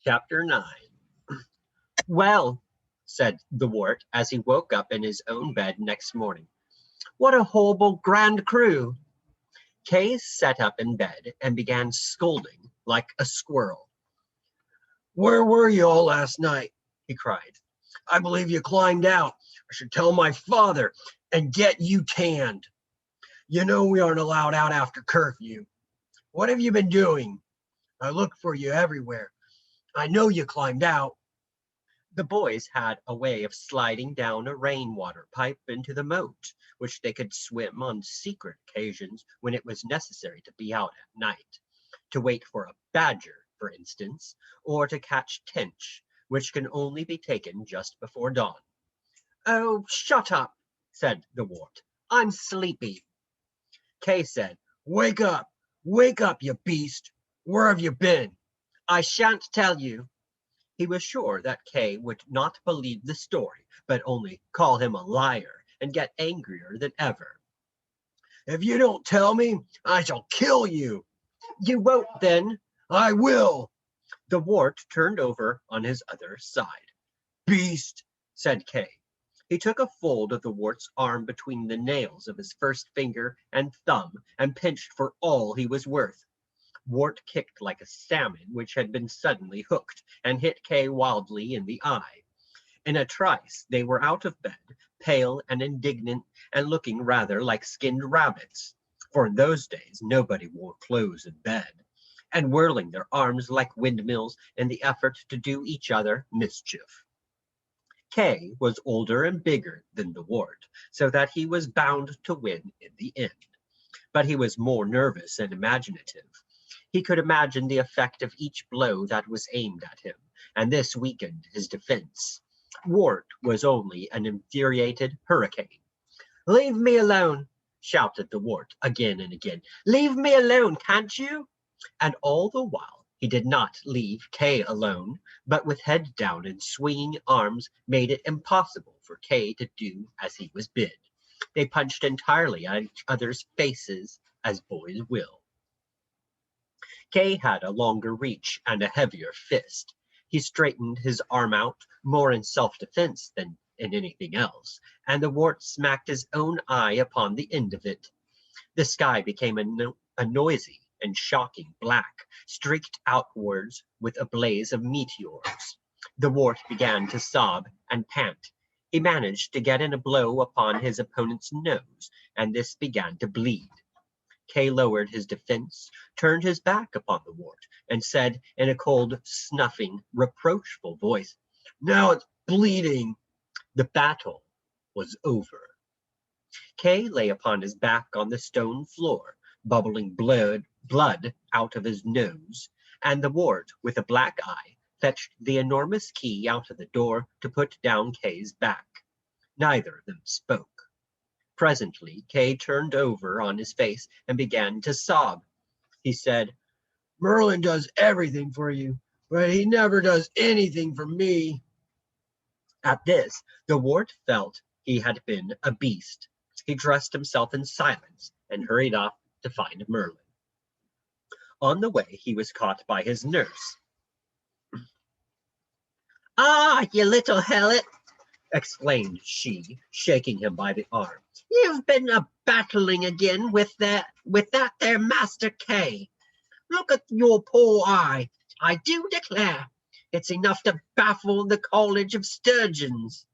Chapter 9. Well, said the wart as he woke up in his own bed next morning, what a horrible grand crew. Kay sat up in bed and began scolding like a squirrel. Where were you all last night? He cried. I believe you climbed out. I should tell my father and get you tanned. You know we aren't allowed out after curfew. What have you been doing? I looked for you everywhere. I know you climbed out. The boys had a way of sliding down a rainwater pipe into the moat, which they could swim on secret occasions when it was necessary to be out at night, to wait for a badger, for instance, or to catch tench, which can only be taken just before dawn. Oh, shut up, said the wart. I'm sleepy. Kay said, wake up, you beast. Where have you been? I shan't tell you. He was sure that Kay would not believe the story, but only call him a liar and get angrier than ever. If you don't tell me, I shall kill you. You won't then. I will. The wart turned over on his other side. Beast, said Kay. He took a fold of the wart's arm between the nails of his first finger and thumb and pinched for all he was worth. Wart kicked like a salmon which had been suddenly hooked, and hit Kay wildly in the eye. In a trice they were out of bed, pale and indignant, and looking rather like skinned rabbits, for in those days nobody wore clothes in bed, and whirling their arms like windmills in the effort to do each other mischief. Kay was older and bigger than the wart, so that he was bound to win in the end. But he was more nervous and imaginative. He could imagine the effect of each blow that was aimed at him, and this weakened his defense. Wart was only an infuriated hurricane. Leave me alone, shouted the wart again and again. Leave me alone, can't you? And all the while he did not leave Kay alone, but with head down and swinging arms made it impossible for Kay to do as he was bid. They punched entirely at each other's faces, as boys will. Kay had a longer reach and a heavier fist. He straightened his arm out, more in self-defense than in anything else, and the wart smacked his own eye upon the end of it. The sky became a noisy and shocking black, streaked outwards with a blaze of meteors. The wart began to sob and pant. He managed to get in a blow upon his opponent's nose, and this began to bleed. Kay lowered his defense, turned his back upon the wart, and said in a cold, snuffing, reproachful voice, Now it's bleeding. The battle was over. Kay lay upon his back on the stone floor, bubbling blood out of his nose, and the wart, with a black eye, fetched the enormous key out of the door to put down Kay's back. Neither of them spoke. Presently Kay turned over on his face and began to sob. He said, Merlin does everything for you, but he never does anything for me. At this, the wart felt he had been a beast. He dressed himself in silence and hurried off to find Merlin. On the way, he was caught by his nurse. Ah, you little helot, exclaimed she, shaking him by the arm. You've been a-battling again with that there Master Kay. Look at your poor eye. I do declare, it's enough to baffle the College of Sturgeons.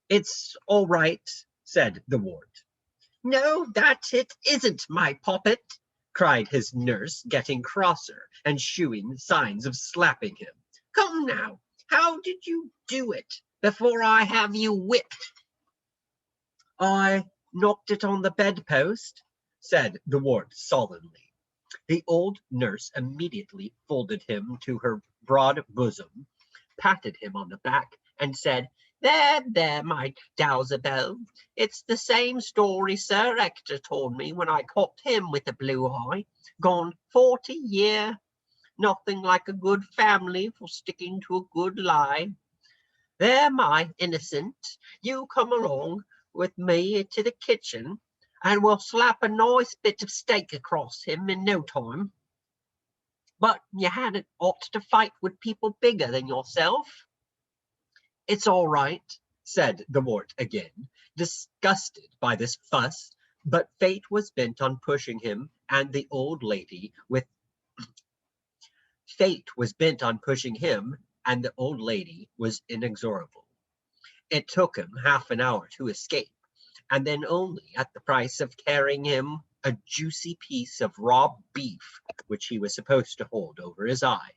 It's all right, said the wart. No, that it isn't, my poppet, cried his nurse, getting crosser and shewing signs of slapping him. Come now, how did you do it before I have you whipped? I knocked it on the bedpost, said the wart sullenly. The old nurse immediately folded him to her broad bosom, patted him on the back, and said, There, my Dowsabel. It's the same story Sir Hector told me when I caught him with the blue eye. Gone 40 year. Nothing like a good family for sticking to a good lie. There, my innocent, you come along with me to the kitchen, and we'll slap a nice bit of steak across him in no time. But you hadn't ought to fight with people bigger than yourself. It's all right, said the wart again, disgusted by this fuss, but fate was bent on pushing him and the old lady with fate was bent on pushing him, and the old lady was inexorable. It took him half an hour to escape, and then only at the price of carrying him a juicy piece of raw beef which he was supposed to hold over his eye.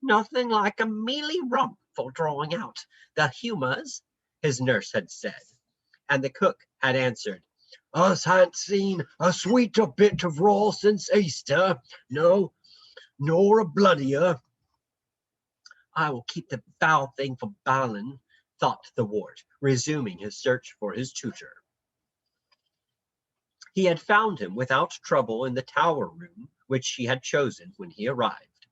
Nothing like a mealy rump for drawing out the humours, his nurse had said, and the cook had answered, Us han't seen a sweeter bit of raw since Easter, no, nor a bloodier. I will keep the foul thing for Balin, thought the wart, resuming his search for his tutor. He had found him without trouble in the tower room which he had chosen when he arrived.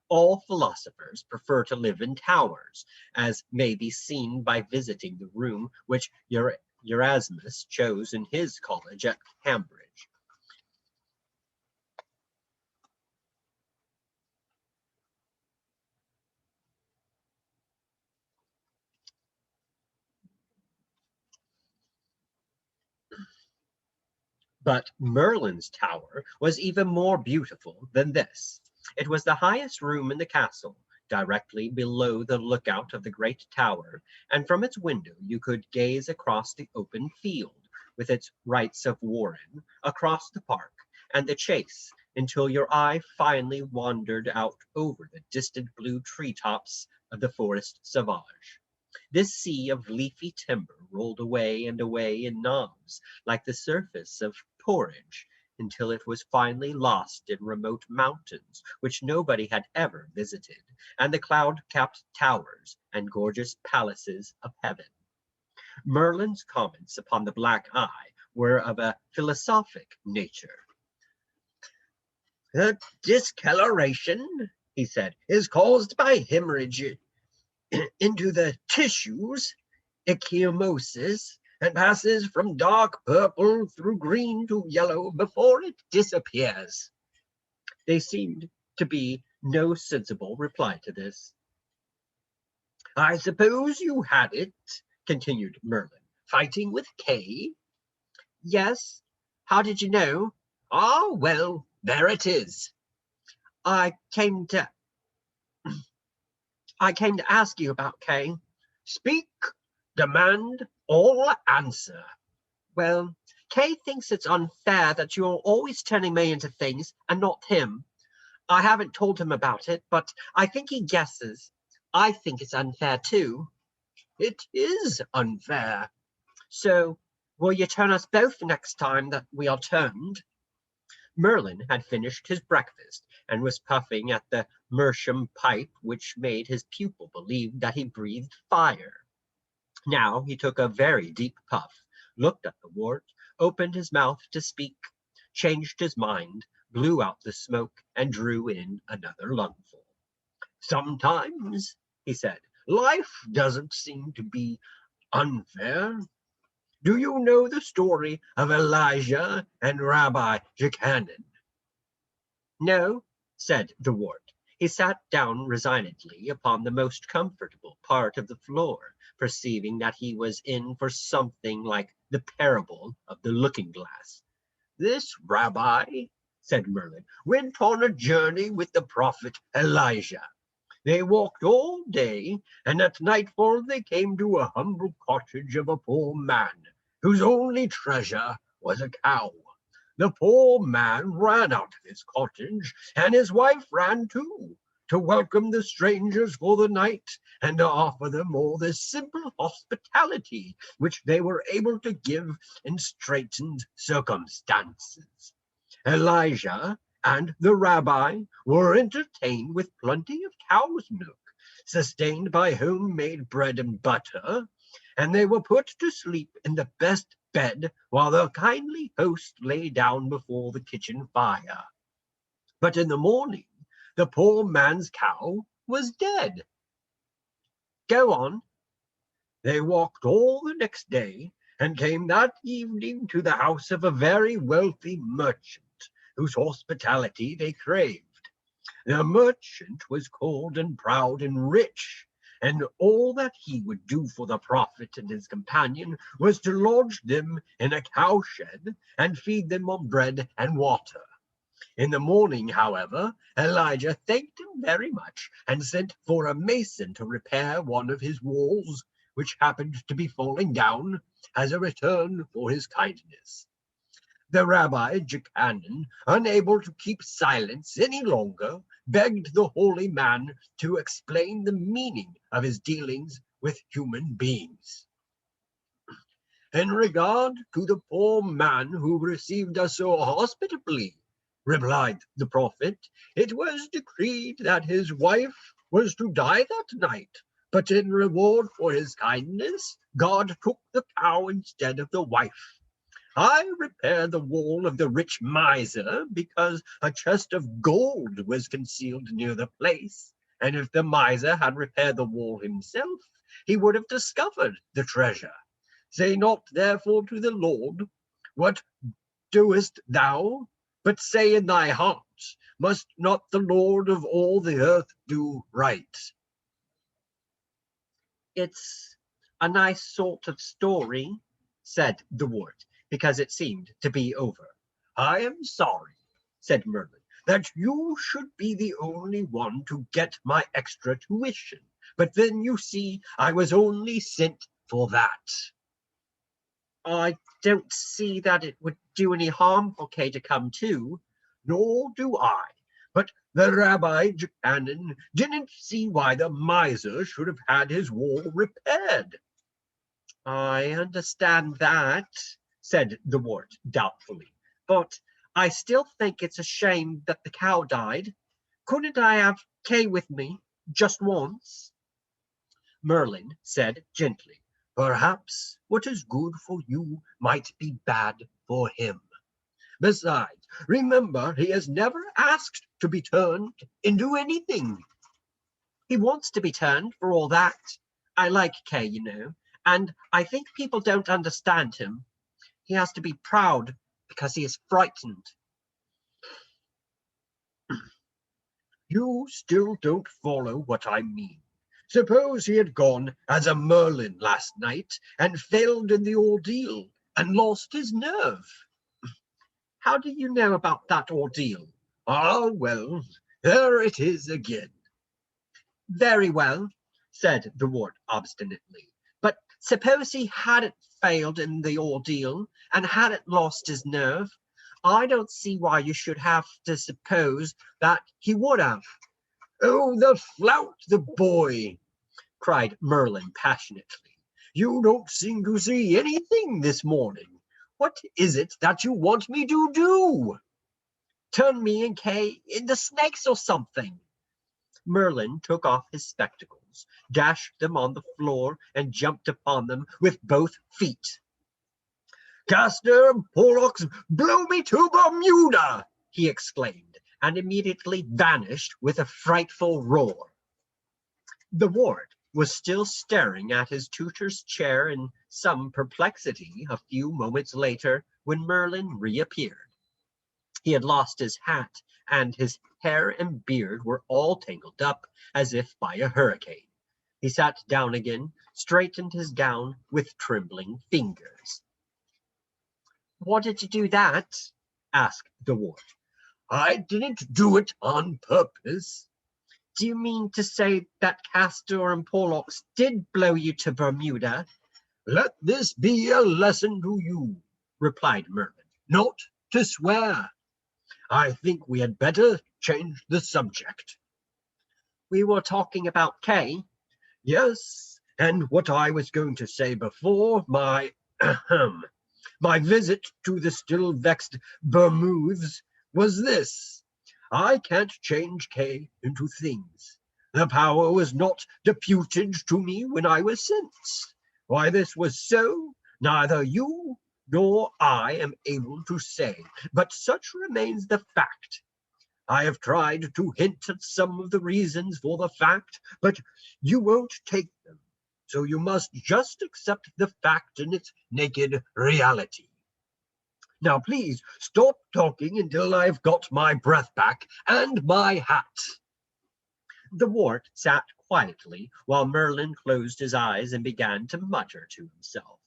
All philosophers prefer to live in towers, as may be seen by visiting the room which Erasmus chose in his college at Cambridge. But Merlin's tower was even more beautiful than this. It was the highest room in the castle, directly below the lookout of the great tower, and from its window you could gaze across the open field, with its rights of warren, across the park, and the chase, until your eye finally wandered out over the distant blue tree-tops of the forest sauvage. This sea of leafy timber rolled away and away in knobs, like the surface of porridge, until it was finally lost in remote mountains which nobody had ever visited, and the cloud-capped towers and gorgeous palaces of heaven. Merlin's comments upon the black eye were of a philosophic nature. The discoloration, he said, is caused by hemorrhage into the tissues, ecchymosis, and passes from dark purple through green to yellow before it disappears. There seemed to be no sensible reply to this. I suppose you had it, continued Merlin, fighting with Kay? Yes. How did you know? Ah, well, there it is. I came to ask you about Kay. Speak, demand, or answer. Well, Kay thinks it's unfair that you're always turning me into things and not him. I haven't told him about it, but I think he guesses. I think it's unfair too. It is unfair. So, will you turn us both next time that we are turned? Merlin had finished his breakfast and was puffing at the meerschaum pipe which made his pupil believe that he breathed fire. Now he took a very deep puff, looked at the wart, opened his mouth to speak, changed his mind, blew out the smoke, and drew in another lungful. Sometimes, he said, life doesn't seem to be unfair. Do you know the story of Elijah and Rabbi Jekanan? No, said the wart. He sat down resignedly upon the most comfortable part of the floor, perceiving that he was in for something like the parable of the looking-glass. This rabbi, said Merlin, went on a journey with the prophet Elijah. They walked all day, and at nightfall they came to a humble cottage of a poor man, whose only treasure was a cow. The poor man ran out of his cottage, and his wife ran too, to welcome the strangers for the night, and to offer them all this simple hospitality which they were able to give in straitened circumstances. Elijah and the rabbi were entertained with plenty of cow's milk, sustained by homemade bread and butter, and they were put to sleep in the best bed while their kindly host lay down before the kitchen fire. But in the morning, the poor man's cow was dead. Go on. They walked all the next day, and came that evening to the house of a very wealthy merchant, whose hospitality they craved. The merchant was cold and proud and rich, and all that he would do for the prophet and his companion was to lodge them in a cowshed and feed them on bread and water. In the morning, however, Elijah thanked him very much and sent for a mason to repair one of his walls, which happened to be falling down, as a return for his kindness. The Rabbi Jachannan, unable to keep silence any longer, begged the holy man to explain the meaning of his dealings with human beings. In regard to the poor man who received us so hospitably, replied the prophet, it was decreed that his wife was to die that night, but in reward for his kindness, God took the cow instead of the wife. I repaired the wall of the rich miser because a chest of gold was concealed near the place, and if the miser had repaired the wall himself, he would have discovered the treasure. Say not therefore to the Lord, what doest thou? But say in thy heart, must not the Lord of all the earth do right? It's a nice sort of story, said the wart, because it seemed to be over. I am sorry, said Merlin, that you should be the only one to get my extra tuition. But then, you see, I was only sent for that. I don't see that it would do any harm for Kay to come too. Nor do I. But the Rabbi Jachannan didn't see why the miser should have had his wall repaired. I understand that, said the wart doubtfully, but I still think it's a shame that the cow died. Couldn't I have Kay with me just once? Merlin said gently, perhaps what is good for you might be bad for him. Besides, remember, he has never asked to be turned into anything. He wants to be turned for all that. I like Kay, you know, and I think people don't understand him. He has to be proud because he is frightened. You still don't follow what I mean. Suppose he had gone as a Merlin last night and failed in the ordeal and lost his nerve. How do you know about that ordeal? Ah, well, there it is again. Very well, said the wart obstinately. But suppose he hadn't failed in the ordeal and hadn't lost his nerve. I don't see why you should have to suppose that he would have. Oh, the flout, the boy, cried Merlin passionately. You don't seem to see anything this morning. What is it that you want me to do? Turn me and Kay into snakes or something. Merlin took off his spectacles, dashed them on the floor, and jumped upon them with both feet. Castor and Pollux, blow me to Bermuda! He exclaimed, and immediately vanished with a frightful roar. The wart was still staring at his tutor's chair in some perplexity a few moments later when Merlin reappeared. He had lost his hat, and his hair and beard were all tangled up as if by a hurricane. He sat down again, straightened his gown with trembling fingers. What did you do that? Asked the wart. I didn't do it on purpose. Do you mean to say that Castor and Pollux did blow you to Bermuda? Let this be a lesson to you, replied Merlin, not to swear. I think we had better change the subject. We were talking about Kay. Yes, and what I was going to say before, my visit to the still vexed Bermuths was this. I can't change Kay into things. The power was not deputed to me when I was sent. Why this was so, neither you nor I am able to say, but such remains the fact. I have tried to hint at some of the reasons for the fact, but you won't take them. So you must just accept the fact in its naked reality. Now please stop talking until I've got my breath back and my hat. The wart sat quietly while Merlin closed his eyes and began to mutter to himself.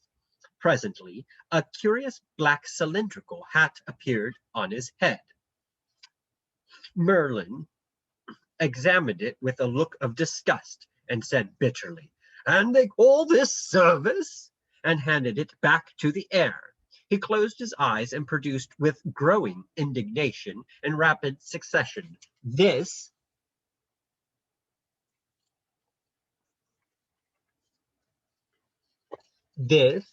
Presently, a curious black cylindrical hat appeared on his head. Merlin examined it with a look of disgust and said bitterly, "And they call this service?" and handed it back to the air. He closed his eyes and produced with growing indignation in rapid succession this, this,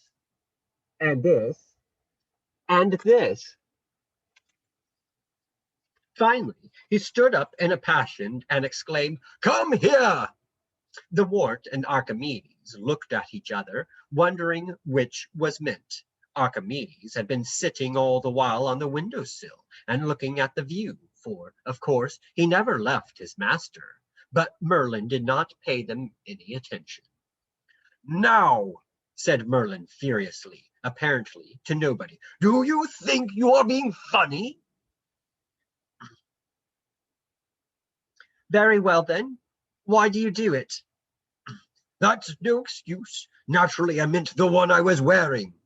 and this, and this. Finally, he stood up in a passion and exclaimed, "Come here!" The wart and Archimedes looked at each other, wondering which was meant. Archimedes had been sitting all the while on the window-sill and looking at the view, for, of course, he never left his master. But Merlin did not pay them any attention. "Now," said Merlin furiously, apparently to nobody, "do you think you are being funny?" "Very well, then. Why do you do it?" "That's no excuse. Naturally, I meant the one I was wearing."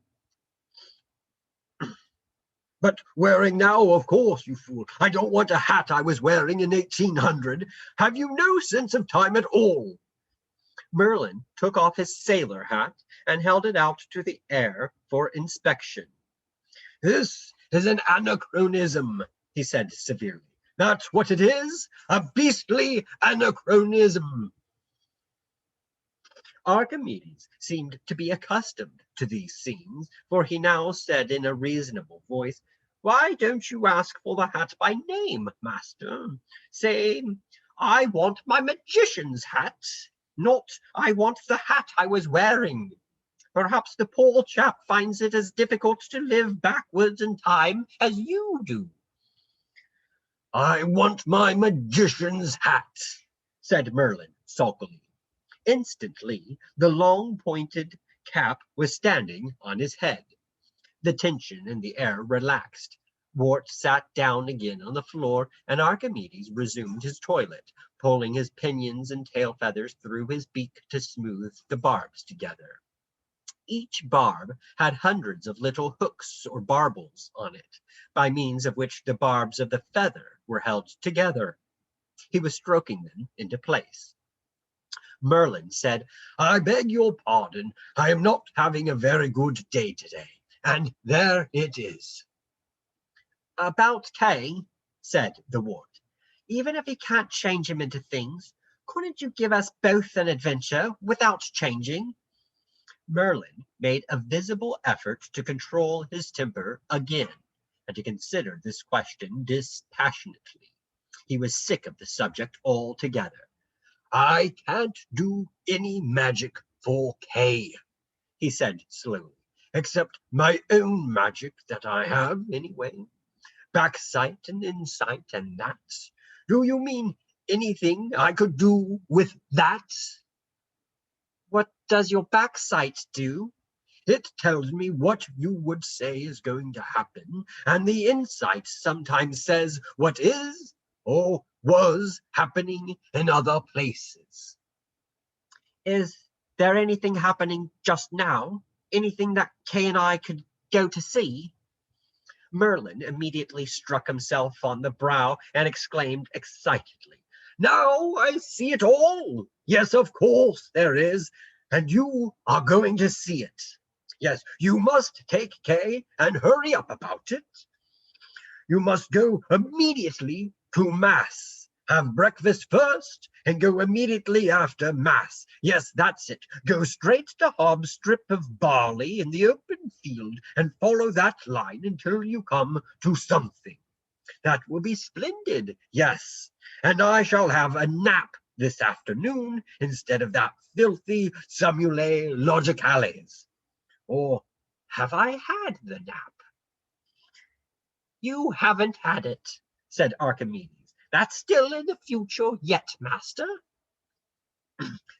"But wearing now, of course, you fool. I don't want a hat I was wearing in 1800. Have you no sense of time at all?" Merlin took off his sailor hat and held it out to the air for inspection. "This is an anachronism," he said severely. "That's what it is, a beastly anachronism." Archimedes seemed to be accustomed to these scenes, for he now said in a reasonable voice, "Why don't you ask for the hat by name, master? Say, 'I want my magician's hat,' not 'I want the hat I was wearing.' Perhaps the poor chap finds it as difficult to live backwards in time as you do." "I want my magician's hat," said Merlin sulkily. Instantly, the long pointed cap was standing on his head. The tension in the air relaxed. Wart sat down again on the floor, and Archimedes resumed his toilet, pulling his pinions and tail feathers through his beak to smooth the barbs together. Each barb had hundreds of little hooks or barbels on it, by means of which the barbs of the feather were held together. He was stroking them into place. Merlin said, "I beg your pardon. I am not having a very good day today." And there it is. "About Kay," said the wart. "Even if he can't change him into things, couldn't you give us both an adventure without changing?" Merlin made a visible effort to control his temper again, and to consider this question dispassionately. He was sick of the subject altogether. "I can't do any magic for Kay," he said slowly, "except my own magic that I have, anyway. Backsight and insight and that. Do you mean anything I could do with that?" "What does your backsight do?" "It tells me what you would say is going to happen, and the insight sometimes says what is or was happening in other places." "Is there anything happening just now? Anything that Kay and I could go to see?" Merlin immediately struck himself on the brow and exclaimed excitedly, "Now I see it all! Yes, of course there is, and you are going to see it. Yes, you must take Kay and hurry up about it. You must go immediately to Mass. Have breakfast first and go immediately after Mass. Yes, that's it. Go straight to Hobbs' strip of barley in the open field and follow that line until you come to something. That will be splendid, yes. And I shall have a nap this afternoon instead of that filthy Simule Logicales. Or have I had the nap?" "You haven't had it," said Archimedes. "That's still in the future yet, master."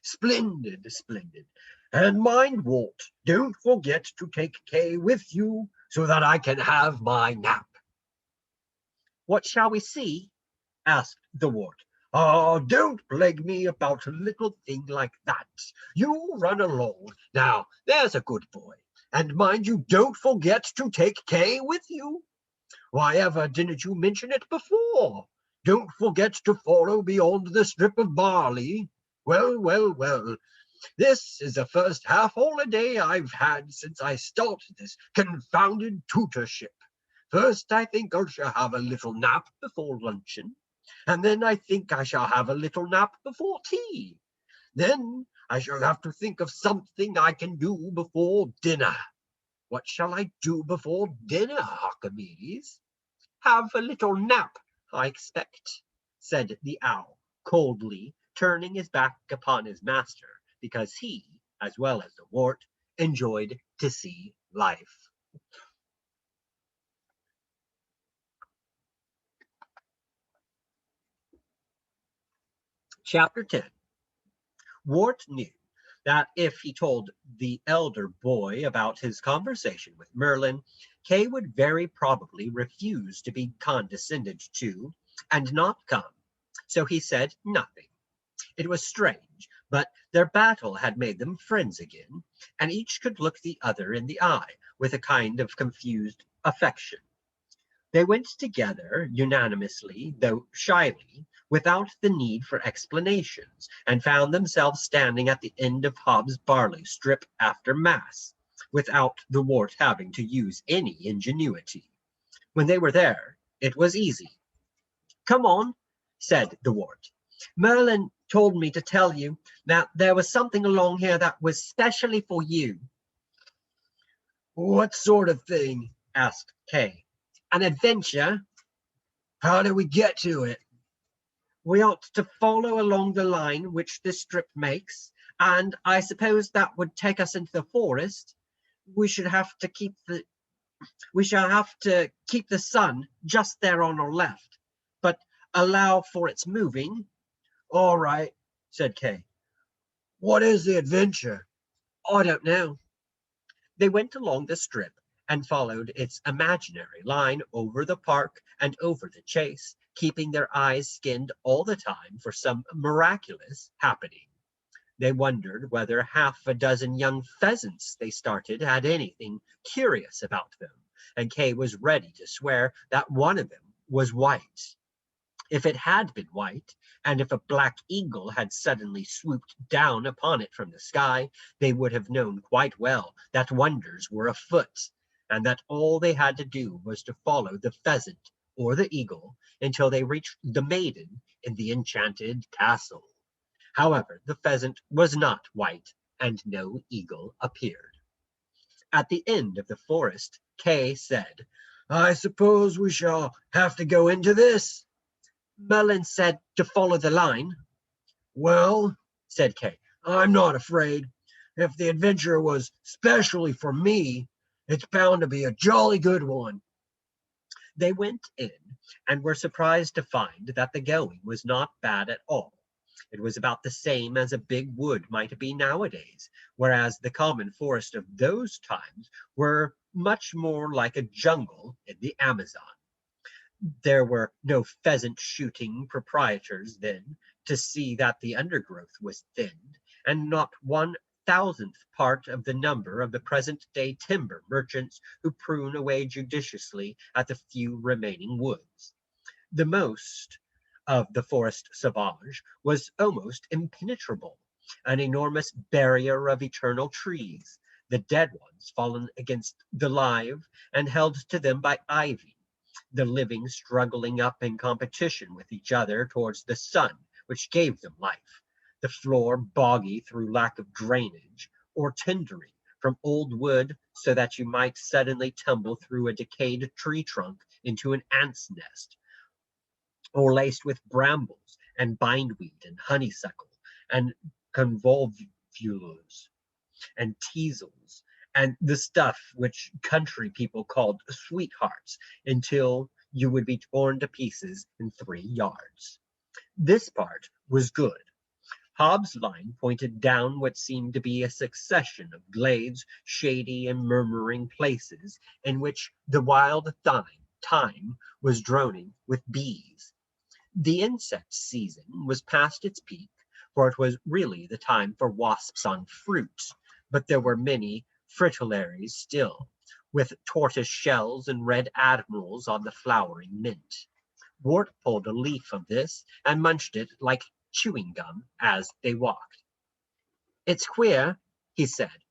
"Splendid, splendid. And mind, Walt, don't forget to take Kay with you so that I can have my nap." "What shall we see?" asked the wart. "Oh, don't plague me about a little thing like that. You run along. Now, there's a good boy. And mind you, don't forget to take Kay with you. Why ever didn't you mention it before? Don't forget to follow beyond the strip of barley. Well, well, well. This is the first half holiday I've had since I started this confounded tutorship. First, I think I shall have a little nap before luncheon, and then I think I shall have a little nap before tea. Then I shall have to think of something I can do before dinner. What shall I do before dinner, Archimedes?" "Have a little nap, I expect," said the owl, coldly, turning his back upon his master, because he, as well as the wart, enjoyed to see life. Chapter 10. Wart knew that if he told the elder boy about his conversation with Merlin, Kay would very probably refuse to be condescended to and not come. So he said nothing. It was strange, but their battle had made them friends again, and each could look the other in the eye with a kind of confused affection. They went together unanimously, though shyly, without the need for explanations, and found themselves standing at the end of Hobbs' barley strip after Mass, without the wart having to use any ingenuity. When they were there, it was easy. "Come on," said the wart. "Merlin told me to tell you that there was something along here that was specially for you." "What sort of thing?" asked Kay. "An adventure. "How do we get to it?" We ought to follow along the line which this strip makes, and I suppose that would take us into the forest. We should have to keep the we shall have to keep the sun just there on our left, but allow for its moving." "All right," said Kay. "What is the adventure?" "I don't know." They went along the strip and followed its imaginary line over the park and over the chase, keeping their eyes skinned all the time for some miraculous happening. They wondered whether half a dozen young pheasants they started had anything curious about them, and Kay was ready to swear that one of them was white. If it had been white, and if a black eagle had suddenly swooped down upon it from the sky, they would have known quite well that wonders were afoot, and that all they had to do was to follow the pheasant or the eagle until they reached the maiden in the enchanted castle. However, the pheasant was not white, and no eagle appeared. At the end of the forest, Kay said, "I suppose we shall have to go into this." "Merlin said to follow the line." "Well," said Kay, "I'm not afraid. If the adventure was specially for me, it's bound to be a jolly good one." they went in and were surprised to find that the going was not bad at all. It was about the same as a big wood might be nowadays, whereas the common forest of those times were much more like a jungle in the Amazon. There were no pheasant shooting proprietors then to see that the undergrowth was thinned, and not 1,000th part of the number of the present day timber merchants who prune away judiciously at the few remaining woods. The most of the forest sauvage was almost impenetrable, an enormous barrier of eternal trees, the dead ones fallen against the live and held to them by ivy, the living struggling up in competition with each other towards the sun which gave them life, the floor boggy through lack of drainage, or tindery from old wood so that you might suddenly tumble through a decayed tree trunk into an ant's nest, or laced with brambles and bindweed and honeysuckle and convolvulus and teasels and the stuff which country people called sweethearts, until you would be torn to pieces in 3 yards. This part was good, Hobbs' line pointed down what seemed to be a succession of glades, shady and murmuring places in which the wild thyme was droning with bees. The insect season was past its peak, for it was really the time for wasps on fruit, but there were many fritillaries still, with tortoise shells and red admirals on the flowering mint. Wart pulled a leaf of this and munched it like chewing gum as they walked. "It's queer," he said,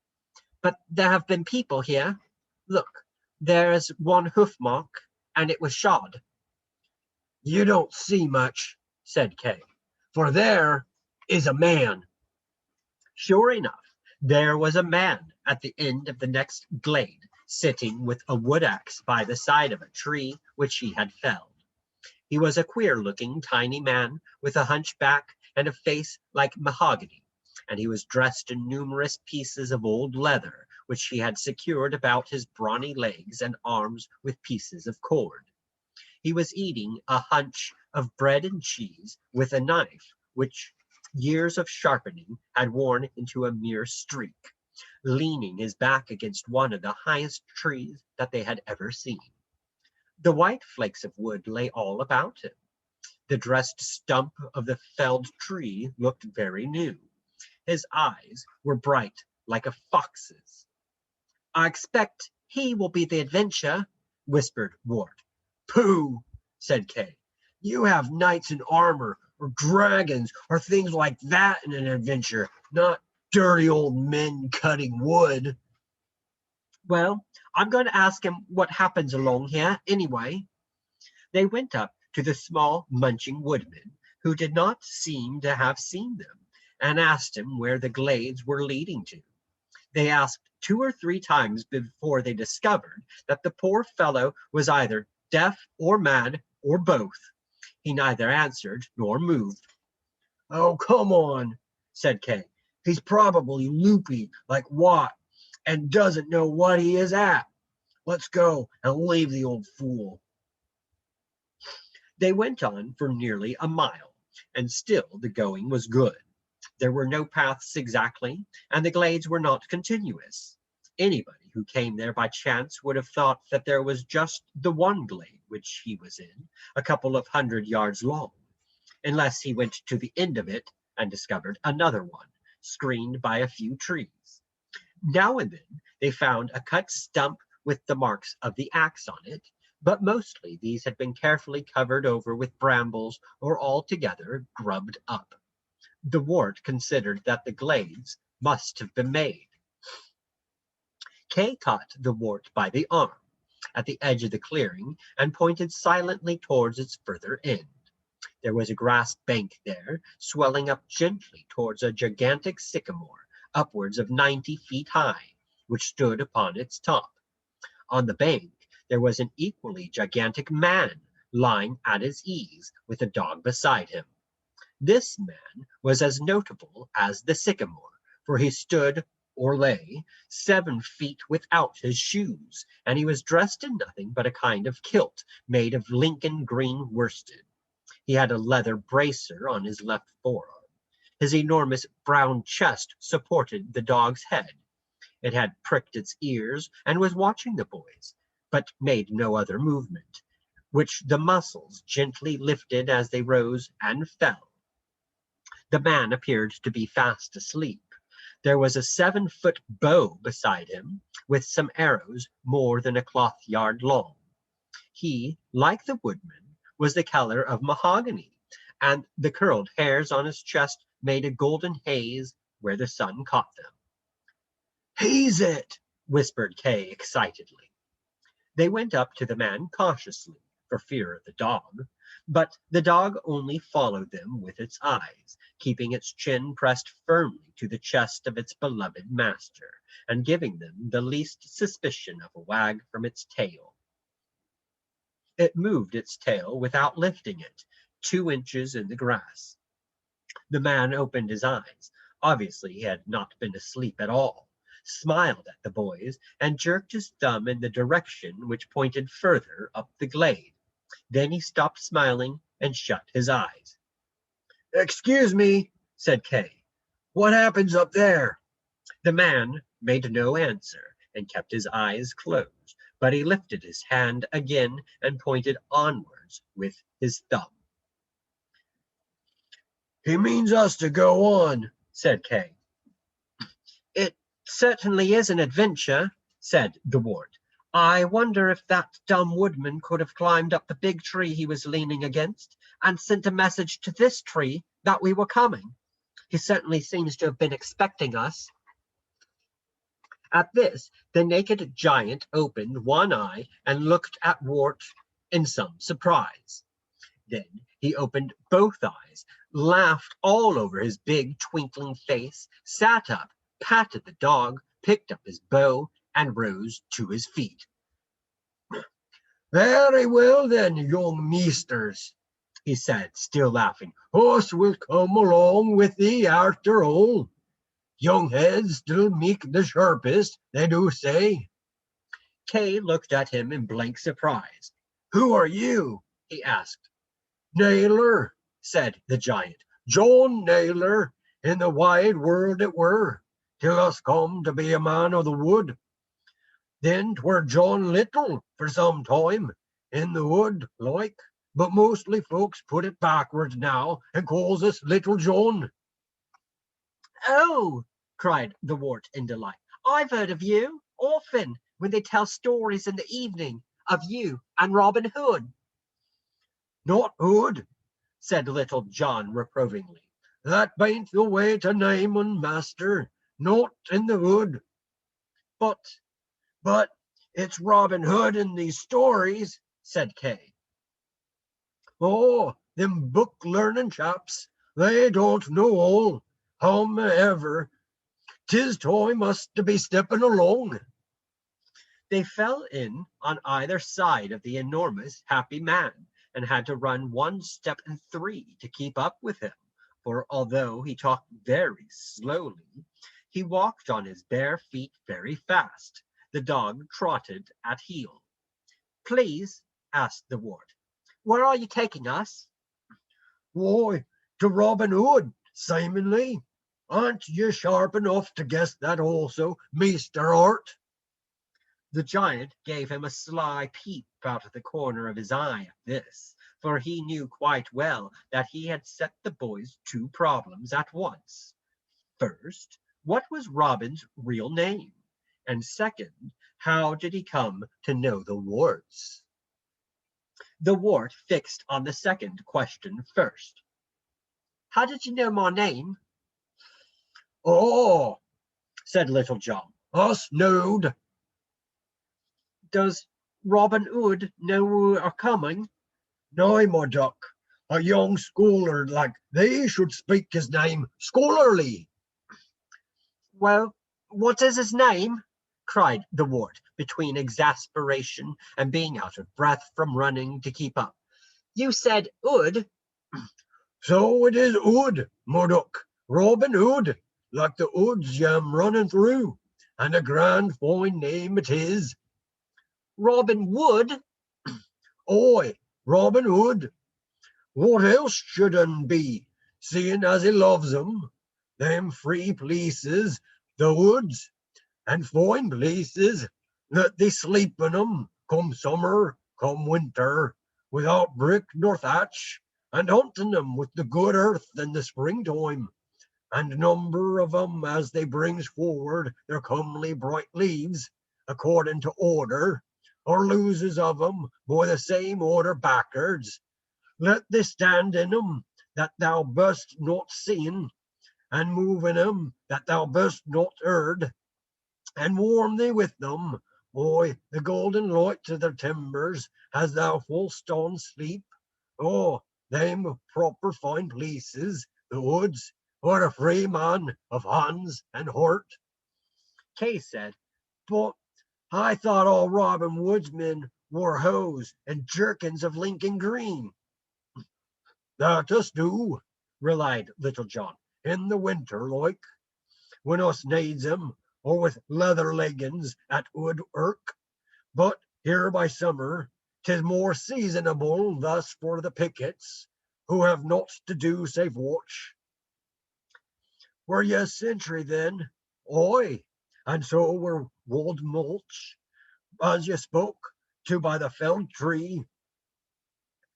"but there have been people here. Look, there is one hoof mark, and it was shod." "You don't see much," said Kay, "for there is a man." Sure enough, there was a man at the end of the next glade, sitting with a wood axe by the side of a tree which he had felled. He was a queer-looking, tiny man with a hunchback and a face like mahogany, and he was dressed in numerous pieces of old leather, which he had secured about his brawny legs and arms with pieces of cord. He was eating a hunch of bread and cheese with a knife which years of sharpening had worn into a mere streak, leaning his back against one of the highest trees that they had ever seen. The white flakes of wood lay all about him. The dressed stump of the felled tree looked very new. His eyes were bright like a fox's. "I expect he will be the adventure," whispered Wart. "Pooh," said Kay. "You have knights in armor, or dragons, or things like that in an adventure, not dirty old men cutting wood." "Well, I'm going to ask him what happens along here, anyway." They went up to the small munching woodman, who did not seem to have seen them, and asked him where the glades were leading to. They asked 2 or 3 times before they discovered that the poor fellow was either deaf or mad or both. He neither answered nor moved. "Oh, come on," said Kay. "He's probably loopy like Wat and doesn't know what he is at. Let's go and leave the old fool." They went on for nearly a mile, and still the going was good. There were no paths exactly, and the glades were not continuous. Anybody who came there by chance would have thought that there was just the one glade which he was in, a couple of 100 yards long, unless he went to the end of it and discovered another one, screened by a few trees. Now and then they found a cut stump with the marks of the axe on it, but mostly these had been carefully covered over with brambles or altogether grubbed up. The Wart considered that the glades must have been made. Kay caught the Wart by the arm at the edge of the clearing and pointed silently towards its further end. There was a grass bank there, swelling up gently towards a gigantic sycamore, upwards of 90 feet high, which stood upon its top. On the bank there was an equally gigantic man lying at his ease, with a dog beside him. This man was as notable as the sycamore, for he stood or lay 7 feet without his shoes, and he was dressed in nothing but a kind of kilt made of Lincoln green worsted. He had a leather bracer on his left forearm. His enormous brown chest supported the dog's head. It had pricked its ears and was watching the boys, but made no other movement, which the muscles gently lifted as they rose and fell. The man appeared to be fast asleep. There was a 7-foot bow beside him, with some arrows more than a cloth-yard long. He, like the woodman, was the color of mahogany, and the curled hairs on his chest made a golden haze where the sun caught them. "He's it," whispered Kay excitedly. They went up to the man cautiously, for fear of the dog, but the dog only followed them with its eyes, keeping its chin pressed firmly to the chest of its beloved master, and giving them the least suspicion of a wag from its tail. It moved its tail without lifting it, 2 inches in the grass. The man opened his eyes. Obviously he had not been asleep at all, smiled at the boys, and jerked his thumb in the direction which pointed further up the glade. Then he stopped smiling and shut his eyes. "Excuse me," said Kay. What happens up there? The man made no answer and kept his eyes closed, but he lifted his hand again and pointed onwards with his thumb. He means us to go on, said Kay. It certainly is an adventure, said the ward. I wonder if that dumb woodman could have climbed up the big tree he was leaning against and sent a message to this tree that we were coming. He certainly seems to have been expecting us. At this, the naked giant opened one eye and looked at Wart in some surprise. Then he opened both eyes, laughed all over his big twinkling face, sat up, patted the dog, picked up his bow, and rose to his feet. Very well then, young meesters, he said, still laughing. Us will come along with thee after all. Young heads still make the sharpest, they do say. Kay looked at him in blank surprise. Who are you? He asked. Naylor, said the giant. John Naylor, in the wide world it were, till us come to be a man of the wood. Then 'twere John Little for some time, in the wood, like, but mostly folks put it backwards now and calls us Little John. Oh, cried the wart in delight. I've heard of you often when they tell stories in the evening of you and Robin Hood. Not Hood, said Little John reprovingly. That bain't the way to name un, master, not in the wood. But it's Robin Hood in these stories, said Kay. Oh, them book-learning chaps, they don't know all. However, 'tis time us to be stepping along. They fell in on either side of the enormous happy man and had to run 1 step and 3 to keep up with him, for although he talked very slowly, he walked on his bare feet very fast. The dog trotted at heel. Please, asked the wart, where are you taking us? Why, to Robin Hood, seemingly. Aren't you sharp enough to guess that also, Mr. Hart? The giant gave him a sly peep out of the corner of his eye at this, for he knew quite well that he had set the boys 2 problems at once. First, what was Robin's real name? And second, how did he come to know the warts? The wart fixed on the second question first. How did you know my name? Oh, said Little John. Us knowed. Does Robin Hood know we are coming? Nay, my duck, a young scholar like thee should speak his name scholarly. Well, what is his name? Cried the wart, between exasperation and being out of breath from running to keep up. You said Hood. So it is Hood, my duck, Robin Hood, like the hoods yam running through, and a grand fine name it is. Robin Wood? Oi, Robin Hood. What else should un be, seeing as he loves them free places, the woods, and fine places that they sleep in 'em, come summer, come winter, without brick nor thatch, and hunting them with the good earth in the springtime, and number of 'em as they brings forward their comely bright leaves, according to order, or loses of 'em by the same order backwards. Let thee stand in 'em that thou bust not seen, and move in 'em that thou bust not heard, and warm thee with them. Why, the golden light to their timbers has thou full stone sleep. Oh, them proper fine places, the woods, for a free man of hands and heart. Kay said, But I thought all Robin Woodsmen wore hose and jerkins of Lincoln green. That us do, relied Little John, in the winter like, when us needs 'em, or with leather leggins at wood work. But here by summer, 'tis more seasonable thus for the pickets, who have naught to do save watch. Were ye a sentry then? Oi, and so were Wold Mulch, as ye spoke to by the felled tree.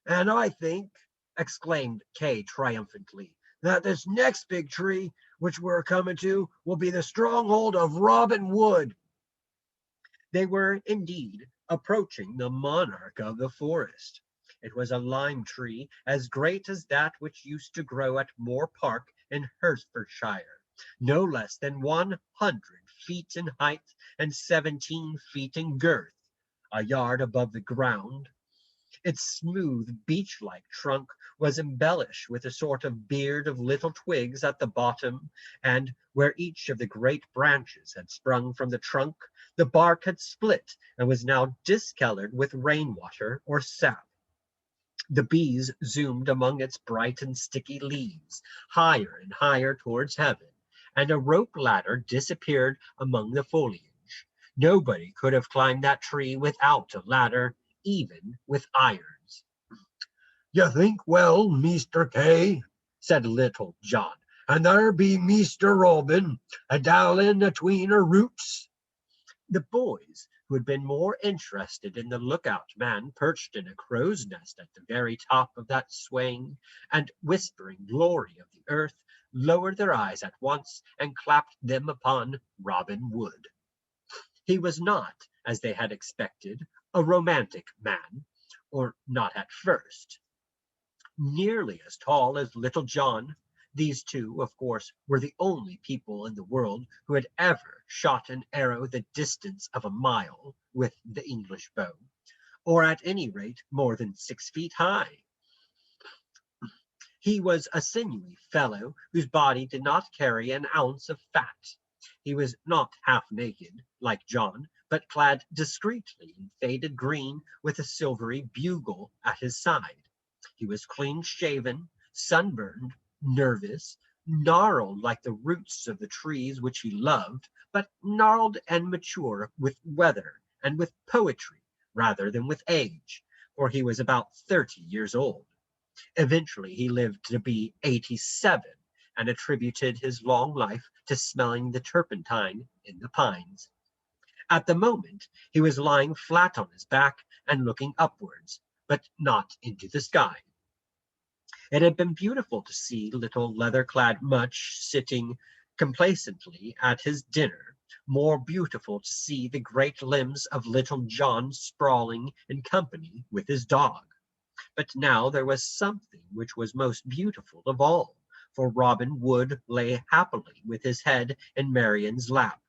And I think, exclaimed Kay triumphantly, that this next big tree which we're coming to will be the stronghold of Robin Wood. They were indeed approaching the monarch of the forest. It was a lime tree as great as that which used to grow at Moor Park in Hertfordshire, no less than 100 feet in height and 17 feet in girth, a yard above the ground. Its smooth, beech-like trunk was embellished with a sort of beard of little twigs at the bottom, and where each of the great branches had sprung from the trunk, the bark had split and was now discolored with rainwater or sap. The bees zoomed among its bright and sticky leaves, higher and higher towards heaven, and a rope ladder disappeared among the foliage. Nobody could have climbed that tree without a ladder, even with irons. "You think well, Meester Kay," said Little John. "and there be Meester Robin a dalin atween her roots." The boys, who had been more interested in the lookout man perched in a crow's nest at the very top of that swaying and whispering glory of the earth, lowered their eyes at once and clapped them upon Robin Wood. He was not, as they had expected, a romantic man, or not at first. Nearly as tall as Little John, these two, of course, were the only people in the world who had ever shot an arrow the distance of a mile with the English bow, or at any rate more than 6 feet high. He was a sinewy fellow whose body did not carry an ounce of fat. He was not half naked, like John, but clad discreetly in faded green with a silvery bugle at his side. He was clean-shaven, sunburned, nervous, gnarled like the roots of the trees which he loved, but gnarled and mature with weather and with poetry rather than with age, for he was about 30 years old. Eventually he lived to be 87 and attributed his long life to smelling the turpentine in the pines. At the moment he was lying flat on his back and looking upwards, but not into the sky. It had been beautiful to see little leather-clad Much sitting complacently at his dinner, more beautiful to see the great limbs of Little John sprawling in company with his dog. But now there was something which was most beautiful of all, for Robin Wood lay happily with his head in Marian's lap.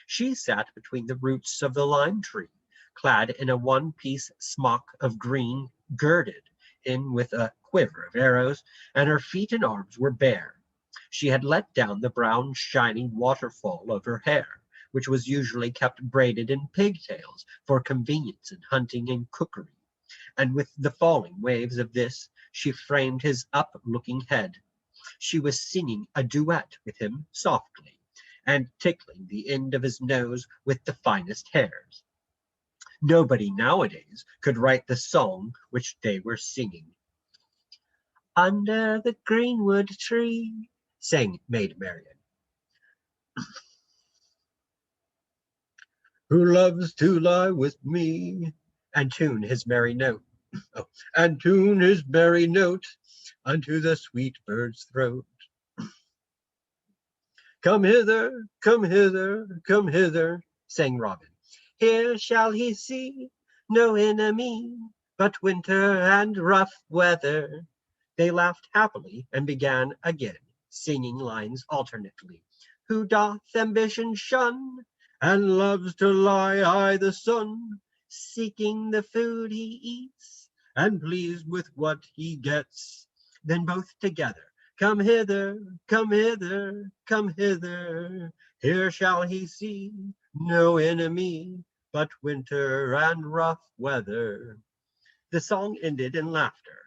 She sat between the roots of the lime tree, clad in a one-piece smock of green, girded in with a quiver of arrows, and her feet and arms were bare. She had let down the brown, shining waterfall of her hair, which was usually kept braided in pigtails for convenience in hunting and cookery, and with the falling waves of this she framed his up-looking head. She was singing a duet with him softly, and tickling the end of his nose with the finest hairs. Nobody nowadays could write the song which they were singing. "Under the greenwood tree," sang Maid Marian. "Who loves to lie with me, And tune his merry note. and tune his merry note unto the sweet bird's throat. Come hither, come hither, come hither," sang Robin. Here shall he see no enemy, but winter and rough weather. They laughed happily and began again, singing lines alternately. Who doth ambition shun, and loves to lie i' the sun, seeking the food he eats, and pleased with what he gets. Then both together, come hither, come hither, come hither. Here shall he see no enemy, but winter and rough weather. the song ended in laughter,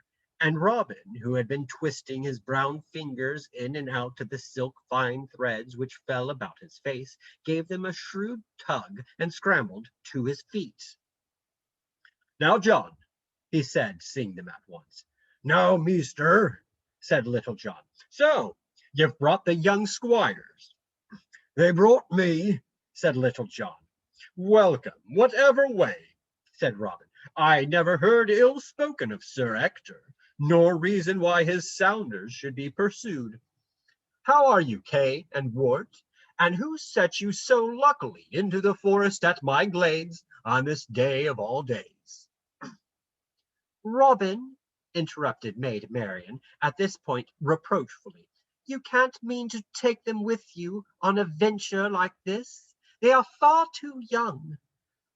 and Robin, who had been twisting his brown fingers in and out of the silk fine threads which fell about his face, gave them a shrewd tug and scrambled to his feet. "Now, John," he said, seeing them at once. "Now, meester," said Little John. "So You've brought the young squires. They brought me, said Little John. Welcome, whatever way, said Robin. I never heard ill spoken of Sir Ector, nor reason why his sounders should be pursued. How are you, Kay and Wart? And who set you so luckily into the forest at my glades on this day of all days? Robin, interrupted Maid Marian at this point reproachfully, you can't mean to take them with you on a venture like this. They are far too young.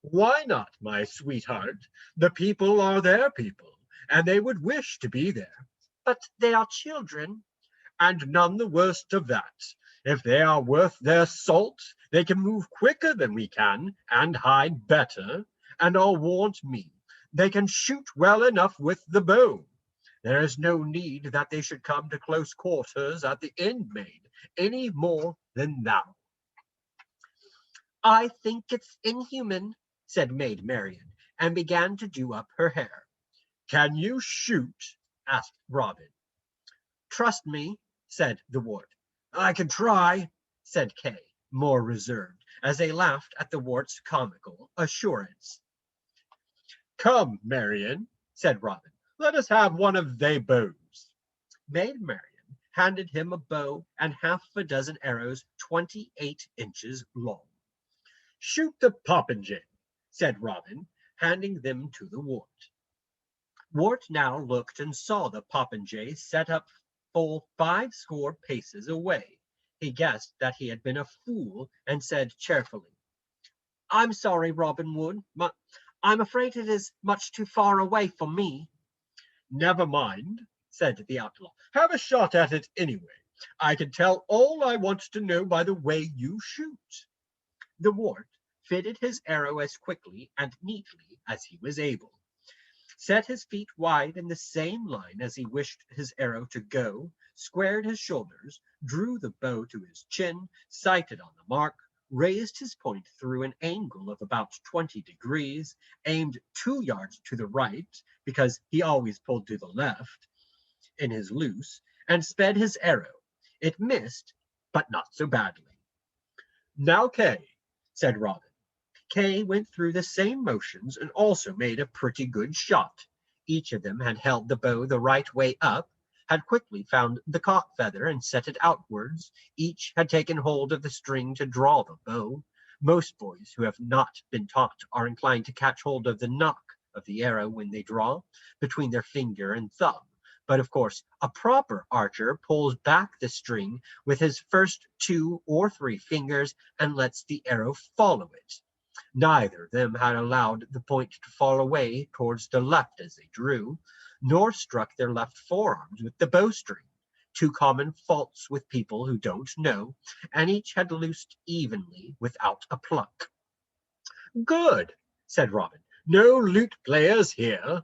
Why not, my sweetheart? The people are their people, and they would wish to be there. But they are children. And none the worse of that. If they are worth their salt, they can move quicker than we can, and hide better. And I'll warrant me, they can shoot well enough with the bow. There is no need that they should come to close quarters at the end, maid, any more than thou. I think it's inhuman, said Maid Marian, and began to do up her hair. Can you shoot? Asked Robin. Trust me, said the wart. I can try, said Kay, more reserved, as they laughed at the wart's comical assurance. Come, Marian, said Robin, let us have one of they bows. Maid Marian handed him a bow and half a dozen arrows 28 inches long. Shoot the popinjay, said Robin, handing them to the wart. Wart now looked and saw the popinjay set up full 50 paces away. He guessed that he had been a fool and said cheerfully, I'm sorry, Robin Wood, but I'm afraid it is much too far away for me. Never mind, said the outlaw. Have a shot at it anyway. I can tell all I want to know by the way you shoot. The wart fitted his arrow as quickly and neatly as he was able, set his feet wide in the same line as he wished his arrow to go, squared his shoulders, drew the bow to his chin, sighted on the mark, raised his point through an angle of about 20 degrees, aimed 2 yards to the right, because he always pulled to the left in his loose, and sped his arrow. It missed, but not so badly. Now, Kay, said Robin. Kay went through the same motions and also made a pretty good shot. Each of them had held the bow the right way up, had quickly found the cock feather and set it outwards. Each had taken hold of the string to draw the bow. Most boys who have not been taught are inclined to catch hold of the nock of the arrow when they draw, between their finger and thumb. But of course, a proper archer pulls back the string with his first 2 or 3 fingers and lets the arrow follow it. Neither of them had allowed the point to fall away towards the left as they drew, nor struck their left forearms with the bowstring, 2 common faults with people who don't know, and each had loosed evenly without a pluck. Good, said Robin. No lute players here.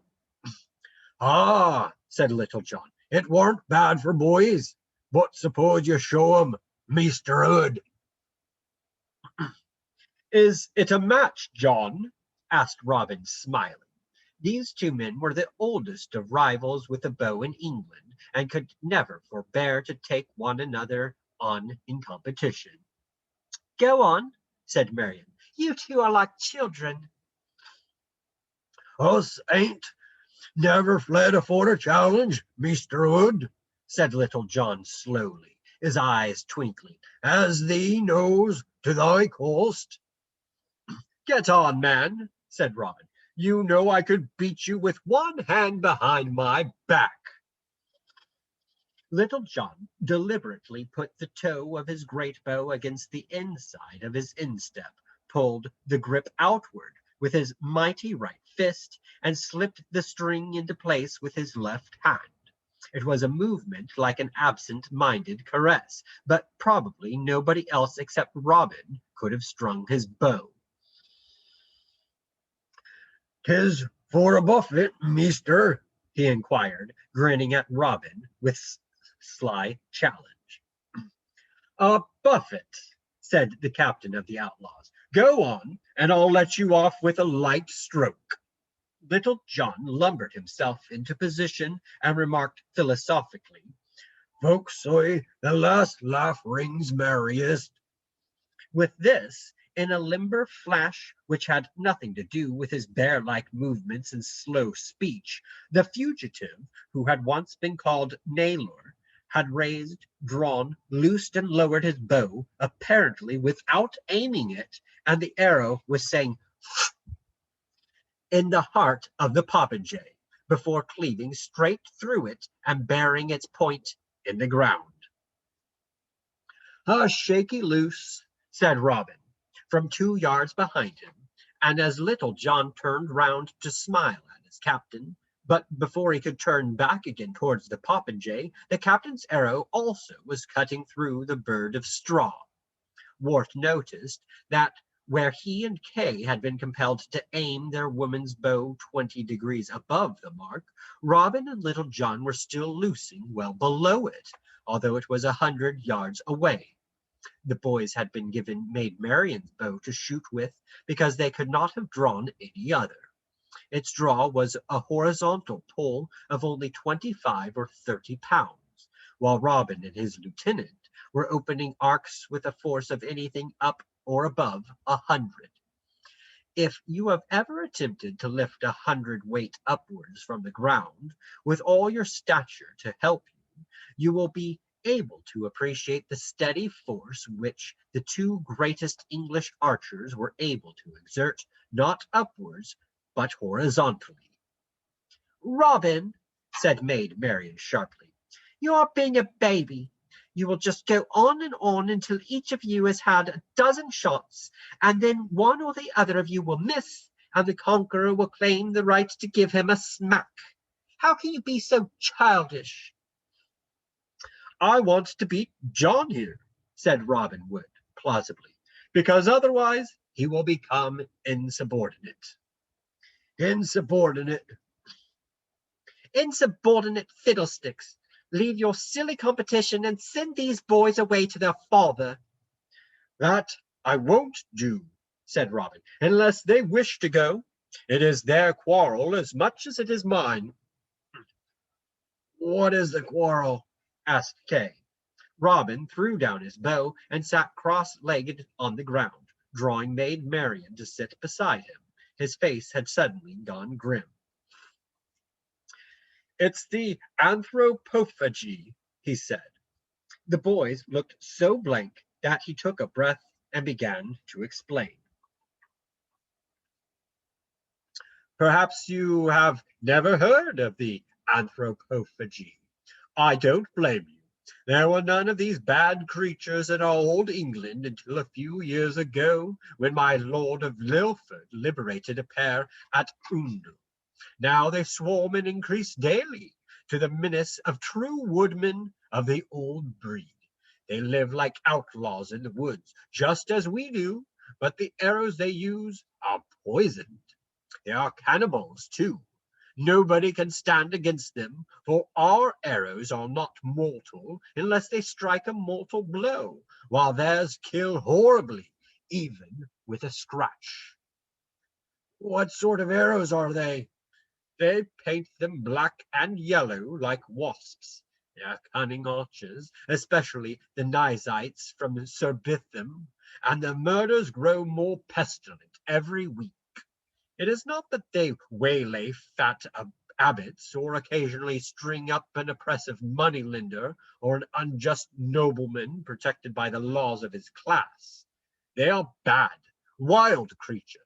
Ah, said Little John, it weren't bad for boys, but suppose you show 'em Mr. Hood. Is it a match, John? Asked Robin, smiling. These 2 men were the oldest of rivals with a bow in England, and could never forbear to take one another on in competition. Go on, said Marian. You 2 are like children. Us ain't never fled afore a challenge, Mr. Hood, said Little John slowly, his eyes twinkling, as thee knows to thy cost. Get on, man, said Robin. You know I could beat you with one hand behind my back. Little John deliberately put the toe of his great bow against the inside of his instep, pulled the grip outward with his mighty right fist, and slipped the string into place with his left hand. It was a movement like an absent-minded caress, but probably nobody else except Robin could have strung his bow. "'Tis for a buffet, meester?" he inquired, grinning at Robin with sly challenge. "A buffet," said the captain of the outlaws. "Go on, and I'll let you off with a light stroke." Little John lumbered himself into position and remarked philosophically, Folks say the last laugh rings merriest. With this, in a limber flash which had nothing to do with his bear-like movements and slow speech, the fugitive, who had once been called Naylor, had raised, drawn, loosed, and lowered his bow, apparently without aiming it, and the arrow was saying in the heart of the popinjay, before cleaving straight through it and bearing its point in the ground. Shaky loose, Said Robin, from 2 yards behind him, and as Little John turned round to smile at his captain, but before he could turn back again towards the popinjay, the captain's arrow also was cutting through the bird of straw. Wart noticed that where he and Kay had been compelled to aim their woman's bow 20 degrees above the mark, Robin and Little John were still loosing well below it, although it was 100 yards away. The boys had been given Maid Marian's bow to shoot with because they could not have drawn any other. Its draw was a horizontal pull of only 25 or 30 pounds, while Robin and his lieutenant were opening arcs with a force of anything up or above 100. If you have ever attempted to lift 100 weight upwards from the ground, with all your stature to help you, you will be able to appreciate the steady force which the two greatest English archers were able to exert, not upwards, but horizontally. Robin, said Maid Marian sharply, you are being a baby. You will just go on and on until each of you has had a dozen shots, and then one or the other of you will miss, and the conqueror will claim the right to give him a smack. How can you be so childish? I want to beat John here, said Robin Wood plausibly, because otherwise he will become insubordinate. insubordinate. Insubordinate fiddlesticks. Leave your silly competition and send these boys away to their father. That I won't do, said Robin, unless they wish to go. It is their quarrel as much as it is mine. What is the quarrel? Asked Kay. Robin threw down his bow and sat cross-legged on the ground, drawing Maid Marian to sit beside him. His face had suddenly gone grim. It's the anthropophagy, he said. The boys looked so blank that he took a breath and began to explain. Perhaps you have never heard of the anthropophagy. I don't blame you. There were none of these bad creatures in old England until a few years ago, when my Lord of Lilford liberated a pair at Oundle. Now they swarm and increase daily, to the menace of true woodmen of the old breed. They live like outlaws in the woods, just as we do, but the arrows they use are poisoned. They are cannibals, too. Nobody can stand against them, for our arrows are not mortal unless they strike a mortal blow, while theirs kill horribly, even with a scratch. What sort of arrows are they? They paint them black and yellow like wasps. They are cunning archers, especially the Nysites from Sir Bitham, and the murders grow more pestilent every week. It is not that they waylay fat abbots, or occasionally string up an oppressive moneylender or an unjust nobleman protected by the laws of his class. They are bad, wild creatures.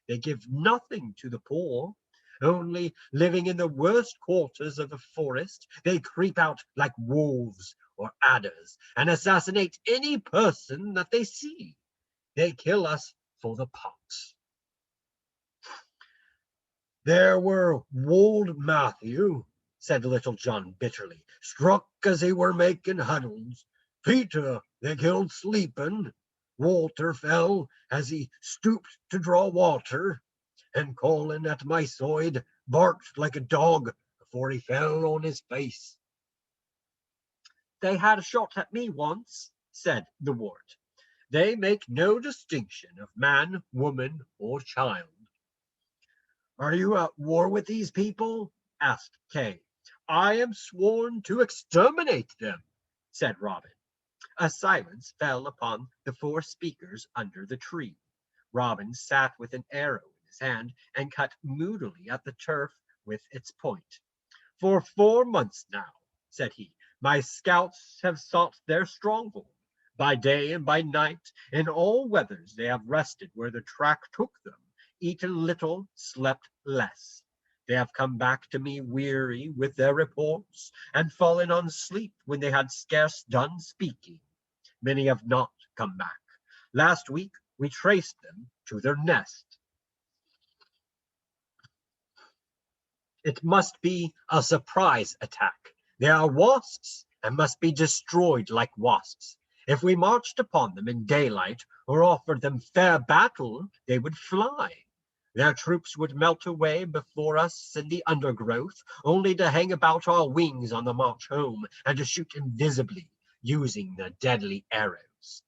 They give nothing to the poor. Only living in the worst quarters of the forest, they creep out like wolves or adders and assassinate any person that they see. They kill us for the pox. There were Wold Matthew, said Little John bitterly, struck as he were making huddles. Peter they killed sleeping. Walter fell as he stooped to draw water. And Colin at my side barked like a dog before he fell on his face. They had a shot at me once, said the wart. They make no distinction of man, woman, or child. Are you at war with these people? Asked Kay. I am sworn to exterminate them, said Robin. A silence fell upon the four speakers under the tree. Robin sat with an arrow in his hand and cut moodily at the turf with its point. For 4 months now, said he, my scouts have sought their stronghold. By day and by night, in all weathers, they have rested where the track took them, eaten little, slept less. They have come back to me weary with their reports, and fallen on sleep when they had scarce done speaking. Many have not come back. Last week we traced them to their nest. It must be a surprise attack. They are wasps and must be destroyed like wasps. If we marched upon them in daylight or offered them fair battle, they would fly. Their troops would melt away before us in the undergrowth, only to hang about our wings on the march home and to shoot invisibly, using their deadly arrows.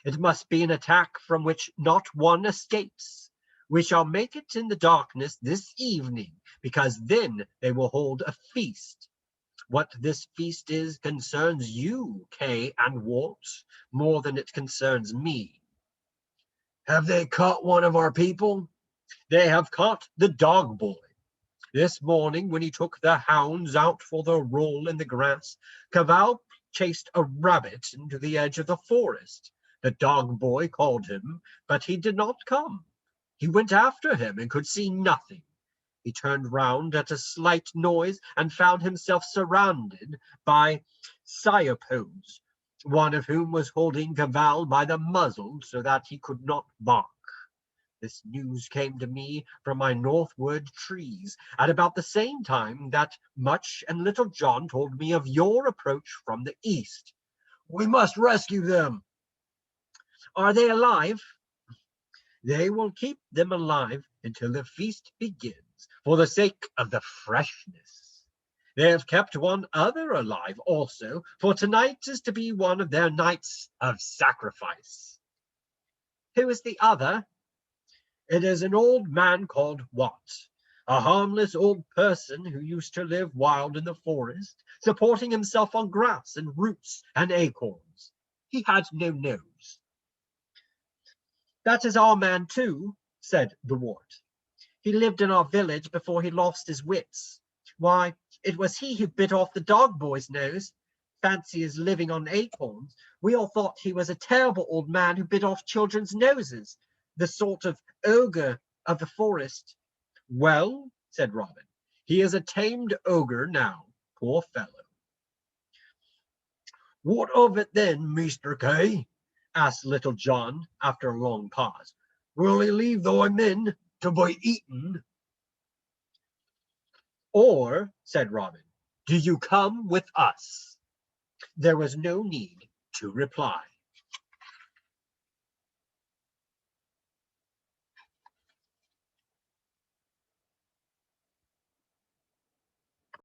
It must be an attack from which not one escapes. We shall make it in the darkness this evening, because then they will hold a feast. What this feast is concerns you, Kay and Wart, more than it concerns me. Have they caught one of our people? They have caught the dog boy. This morning, when he took the hounds out for their roll in the grass, Cavall chased a rabbit into the edge of the forest. The dog boy called him, but he did not come. He went after him and could see nothing. He turned round at a slight noise and found himself surrounded by Cyopos, one of whom was holding Cavall by the muzzle so that he could not bark. This news came to me from my northward trees at about the same time that Much and Little John told me of your approach from the east. We must rescue them. Are they alive? They will keep them alive until the feast begins, for the sake of the freshness. They have kept one other alive also, for tonight is to be one of their nights of sacrifice. Who is the other? It is an old man called Wat, a harmless old person who used to live wild in the forest, supporting himself on grass and roots and acorns. He had no nose. That is our man too, said the Wart. He lived in our village before he lost his wits. Why, it was he who bit off the dog boy's nose. Fancy his living on acorns. We all thought he was a terrible old man who bit off children's noses, the sort of ogre of the forest. Well, said Robin, he is a tamed ogre now, poor fellow. What of it then, Mr. Kay? Asked Little John after a long pause. Will he leave thy men to be eaten? Or, said Robin, do you come with us? There was no need to reply.